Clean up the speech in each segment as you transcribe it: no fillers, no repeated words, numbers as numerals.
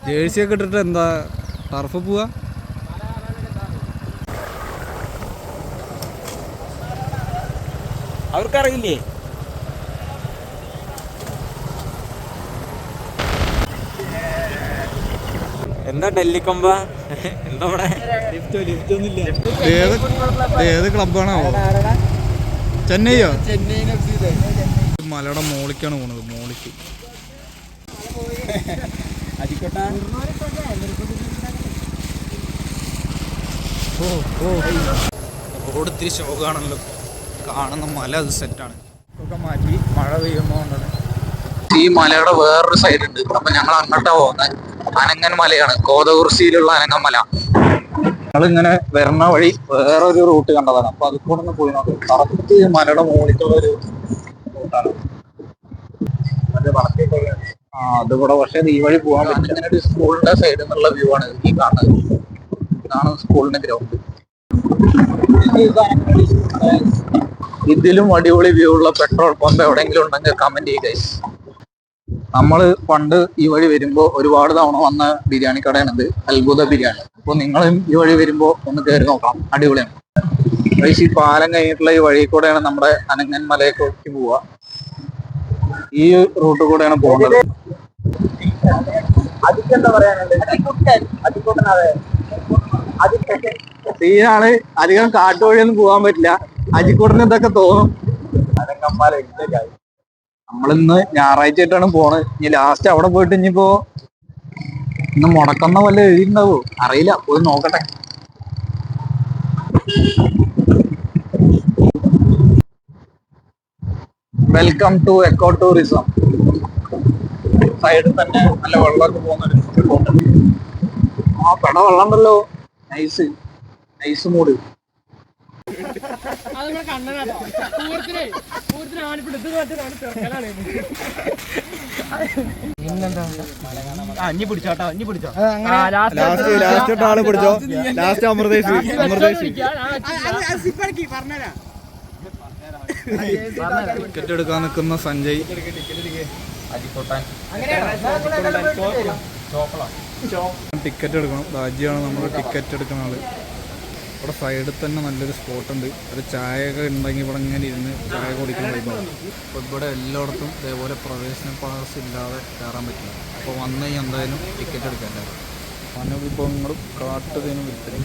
ജേഴ്സിയൊക്കെ ഇട്ടിട്ട് എന്താ ടർഫ് പോവാ? അവർക്കറിയില്ലേ? എന്താ ഡൽഹിക്കൊമ്പ? എന്താ ഏത് ക്ലബാണോ? ചെന്നൈയോ? മലയുടെ മോളിക്കാണ് പോണത്. മോളിക്ക് റോഡ് ഇത്തിരി ശോകാണല്ലോ. കാണുന്ന മല അത് സെറ്റാണ്. ഒക്കെ മാറ്റി മഴ പെയ്യുമ്പോൾ ഈ മലയുടെ വേറൊരു സൈഡ് ഉണ്ട്. അപ്പൊ ഞങ്ങൾ അങ്ങോട്ടാ പോകുന്നത്. അനങ്ങൻ മലയാണ്, കോതകുറിശ്ശിയിലുള്ള അനങ്ങൻ മല. ഞങ്ങളിങ്ങനെ വരുന്ന വഴി വേറൊരു റൂട്ട് കണ്ടതാണ്. അപ്പൊ അത് കൂടെ ഒന്ന് പോയി നോക്കാം. കറക്റ്റ് മലയുടെ മുകളിലുള്ള ഒരു റൂട്ടാണ്. അതുകൂടെ പക്ഷേ ഈ വഴി പോകാൻ പറ്റും. ഇങ്ങനെ ഒരു സ്കൂളിന്റെ സൈഡിൽ നിന്നുള്ള വ്യൂ ആണ് ഈ കാണുന്നത്. ഇതാണ് സ്കൂളിന്റെ ഗ്രൗണ്ട്. ഇതിലും അടിപൊളി വ്യൂ ഉള്ള പെട്രോൾ പമ്പ് എവിടെയെങ്കിലും ഉണ്ടെങ്കിൽ കമന്റ് ചെയ്യുക. നമ്മള് പണ്ട് ഈ വഴി വരുമ്പോ ഒരുപാട് തവണ വന്ന ബിരിയാണി കടയാണിത്, അത്ഭുത ബിരിയാണി. അപ്പൊ നിങ്ങളും ഈ വഴി വരുമ്പോ ഒന്ന് കയറി നോക്കാം, അടിപൊളിയാണ്. ഈ പാലം കഴിഞ്ഞിട്ടുള്ള ഈ വഴി കൂടെയാണ് നമ്മുടെ അനങ്ങൻ മലയൊക്കെ പോവുക. ഈ റൂട്ട് കൂടെയാണ് പോകുന്നത്. സീനാണ്. അധികം കാട്ടുവഴിയൊന്നും പോകാൻ പറ്റില്ല. അജിക്കൂട്ടിന് ഇതൊക്കെ തോന്നും. നമ്മളിന്ന് ഞായറാഴ്ച ആയിട്ടാണ് പോണത്. ഇനി ലാസ്റ്റ് അവിടെ പോയിട്ട് ഇനിയിപ്പോ ഇന്ന് മുടക്കുന്ന വല്ല എഴുതിണ്ടാവോ അറിയില്ല, പോയി നോക്കട്ടെ. Welcome to eco tourism. സൈഡിൽ തന്നെ നല്ല വെള്ളമൊക്കെ പോകുന്ന പെട വെള്ളം ഉണ്ടല്ലോ. Nice nice mood. ടിക്കറ്റ് എടുക്കാൻ നിൽക്കുന്ന സഞ്ജയ്. ടിക്കറ്റ് എടുക്കണം. രാജ്യമാണ് നമ്മൾ ടിക്കറ്റ് എടുക്കുന്ന ആള്. ഇവിടെ സൈഡിൽ തന്നെ നല്ലൊരു സ്പോട്ടുണ്ട്. ഒരു ചായയൊക്കെ ഉണ്ടെങ്കിൽ ഇവിടെ ഇങ്ങനെ ഇരുന്ന് ചായ കുടിക്കുന്ന വൈബാണ്. അപ്പോൾ ഇവിടെ എല്ലായിടത്തും ഇതേപോലെ പ്രവേശന പാസ് ഇല്ലാതെ കയറാൻ പറ്റില്ല. അപ്പോൾ വന്നു കഴിഞ്ഞാൽ എന്തായാലും ടിക്കറ്റ് എടുക്കണ്ടേ. വനവിഭവങ്ങളും കാട്ടുതേനും വിൽപ്പന.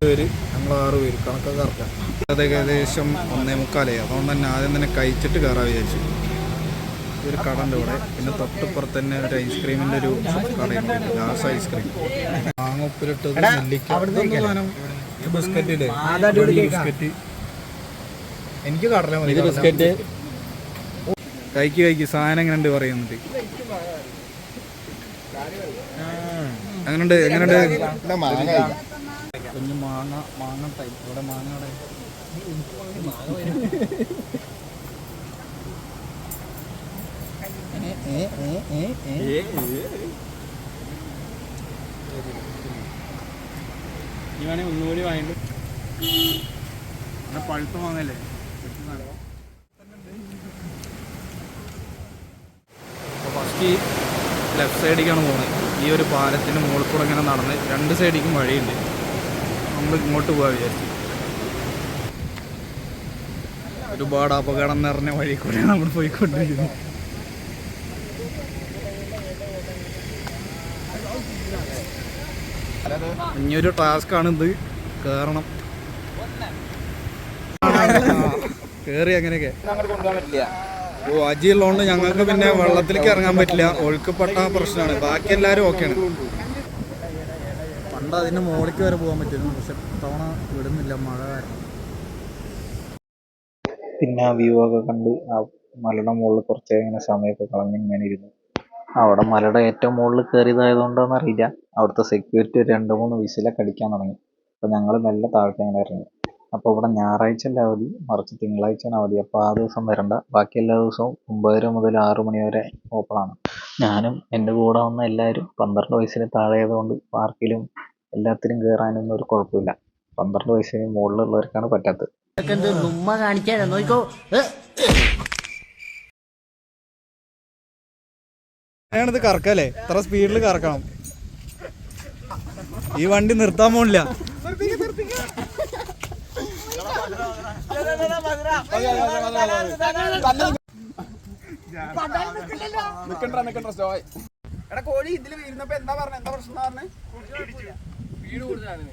പേര് ഞങ്ങൾ 6 പേര്, കണക്കൊക്കെ ഇറക്കാം. അത് ഏകദേശം 1:45. അതുകൊണ്ട് തന്നെ ആദ്യം തന്നെ കഴിച്ചിട്ട് കയറാൻ വിചാരിച്ചു. ഒരു കട ഉണ്ട് ഇവിടെ. പിന്നെ തൊട്ടിപ്പുറത്ത് തന്നെ ഒരു ഐസ്ക്രീമിൻ്റെ ഒരു കടയുണ്ട്, ഗ്ലാസ് ഐസ്ക്രീം. മാങ്ങ ഉപ്പിലിട്ടത്, നെല്ലിക്ക, ബിസ്ക്കറ്റ് ഇല്ലേ, ബിസ്ക്കറ്റ്. എനിക്ക് കടല മതി ബിസ്ക്കറ്റ്. കഴിക്ക് സാധനം എങ്ങനെയുണ്ട് പറയുന്നുണ്ട്. എങ്ങനെയുണ്ട്? കുഞ്ഞു മാങ്ങ ടൈപ്പ്. ഇവിടെ മാങ്ങ ഒന്നുകൂടി വാങ്ങിട്ട് പഴുത്ത വാങ്ങല്ലേ. ഫസ്റ്റ് ലെഫ്റ്റ് സൈഡിലേക്കാണ് പോകുന്നത്. ഈ ഒരു പാലത്തിൻ്റെ മുകളിൽ കൂടെ ഇങ്ങനെ നടന്ന് 2 സൈഡിലേക്കും വഴിയുണ്ട്. നമ്മൾ ഇങ്ങോട്ട് പോകാൻ വിചാരിച്ചു. ഒരുപാട് അപകടം നിറഞ്ഞ വഴി കൂടെ നമ്മൾ പോയിക്കൊണ്ടിരിക്കുന്നത്. ഇനിയൊരു ടാസ്ക്കാണ് ഇത്. കയറണം. കയറി അങ്ങനെയൊക്കെ. ഓ അജിയുള്ളതുകൊണ്ട് ഞങ്ങൾക്ക് പിന്നെ വെള്ളത്തിലേക്ക് ഇറങ്ങാൻ പറ്റില്ല. ഒഴുക്കപ്പെട്ട പ്രശ്നമാണ്. ബാക്കി എല്ലാവരും ഓക്കെയാണ്. പണ്ട് അതിൻ്റെ മുകളിലേക്ക് വരെ പോകാൻ പറ്റുന്നു, പക്ഷെ തവണ വിടുന്നില്ല, മഴ കാരണം. പിന്നെ ആ വ്യൂ ഒക്കെ കണ്ട് ആ മലയുടെ മുകളിൽ കുറച്ച് ഇങ്ങനെ സമയമൊക്കെ കളഞ്ഞ് ഇങ്ങനെ ഇരുന്നു. അവിടെ മലയുടെ ഏറ്റവും മുകളിൽ കയറിയതായതുകൊണ്ടാണെന്ന് അറിയില്ല, അവിടുത്തെ സെക്യൂരിറ്റി ഒരു 2-3 വിസിലൊക്കെ അടിക്കാൻ തുടങ്ങി. അപ്പോൾ ഞങ്ങൾ മെല്ലെ താഴത്തെ അങ്ങനെ ഇറങ്ങി. അപ്പോൾ ഇവിടെ ഞായറാഴ്ചയല്ല അവധി, മറിച്ച് തിങ്കളാഴ്ചയാണ് അവധി. അപ്പോൾ ആ ദിവസം വരണ്ട. ബാക്കി എല്ലാ ദിവസവും 9 മുതൽ 6 മണി വരെ ഓപ്പണാണ്. ഞാനും എൻ്റെ കൂടെ വന്ന എല്ലാവരും 12 വയസ്സിന് താഴെ ആയതുകൊണ്ട് പാർക്കിലും എല്ലാത്തിനും കയറാനൊന്നും ഒരു കുഴപ്പമില്ല. 12 വയസ്സിന് മുകളിലുള്ളവർക്കാണ് പറ്റാത്തത്. കാണിക്കാൻ നോക്കോ. ഞാനിത് കറക്കല്ലേ ഇത്ര സ്പീഡിൽ കറക്കണം. ഈ വണ്ടി നിർത്താൻ പോണില്ല. എടാ കോഴി ഇതില് വീഴുന്നപ്പോ എന്താ പറഞ്ഞ എന്താ പ്രശ്നം പറഞ്ഞേ? വീട് കൂടുതലാണ്.